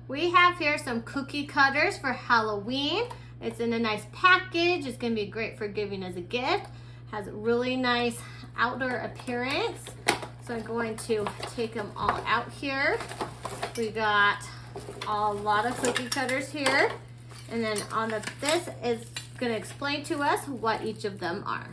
We have here some cookie cutters for Halloween. It's in a nice package. It's gonna be great for giving as a gift. Has a really nice outdoor appearance. So I'm going to take them all out here. We got a lot of cookie cutters here. And then on this is gonna explain to us what each of them are.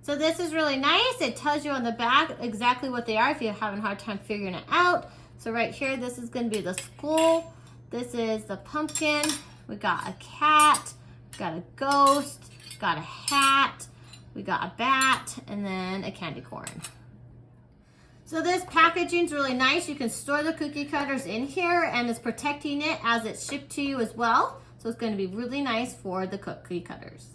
So this is really nice. It tells you on the back exactly what they are if you're having a hard time figuring it out. So right here, this is gonna be the skull. This is the pumpkin. We got a cat, got a ghost, got a hat, we got a bat, and then a candy corn. So this packaging is really nice. You can store the cookie cutters in here and it's protecting it as it's shipped to you as well. So it's gonna be really nice for the cookie cutters.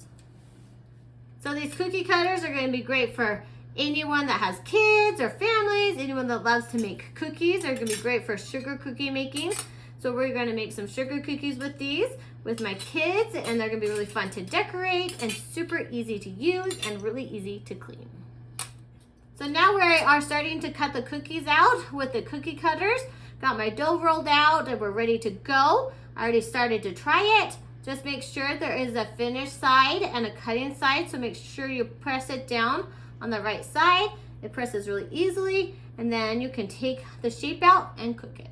So these cookie cutters are gonna be great for anyone that has kids or families, anyone that loves to make cookies. They're gonna be great for sugar cookie making. So we're gonna make some sugar cookies with these with my kids, and they're gonna be really fun to decorate and super easy to use and really easy to clean. So now we are starting to cut the cookies out with the cookie cutters. Got my dough rolled out and we're ready to go. I already started to try it. Just make sure there is a finished side and a cutting side, so make sure you press it down on the right side. It presses really easily, and then you can take the shape out and cook it.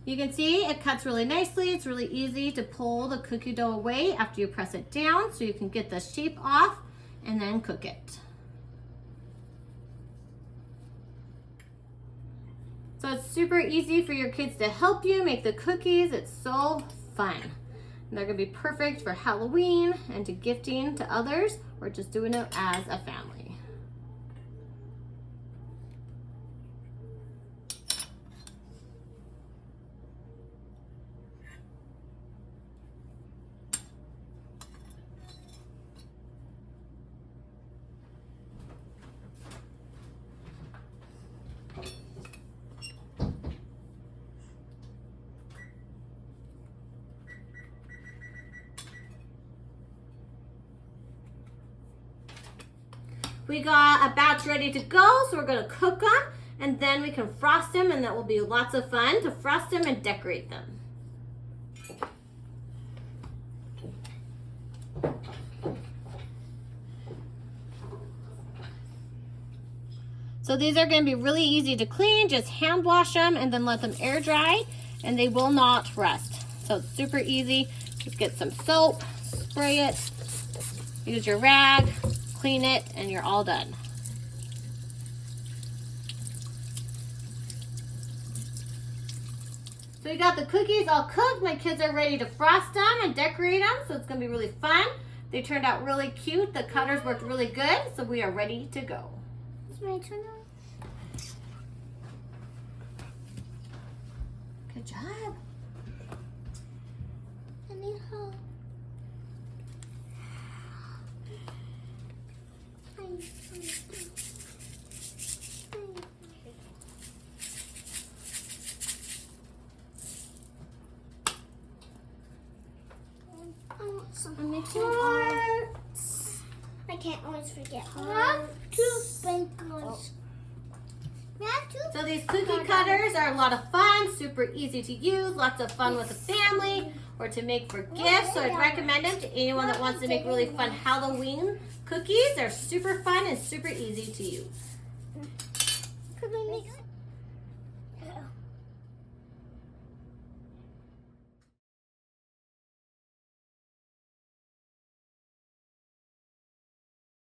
You can see it cuts really nicely. It's really easy to pull the cookie dough away after you press it down so you can get the shape off and then cook it. So it's super easy for your kids to help you make the cookies. It's so fun. And they're gonna be perfect for Halloween and to gifting to others or just doing it as a family. We got a batch ready to go, so we're gonna cook them and then we can frost them, and that will be lots of fun to frost them and decorate them. So these are gonna be really easy to clean. Just hand wash them and then let them air dry and they will not rust. So it's super easy. Just get some soap, spray it, use your rag, clean it, and you're all done. So we got the cookies all cooked. My kids are ready to frost them and decorate them, so it's gonna be really fun. They turned out really cute. The cutters worked really good, so we are ready to go. It's my turn now. Good job. I need help. I want some hearts. I can't always forget hearts. Two sprinkles. So these cookie cutters are a lot of fun, super easy to use, lots of fun with the family or to make for gifts. So I'd recommend them to anyone that wants to make really fun Halloween cookies. They're super fun and super easy to use. Could we make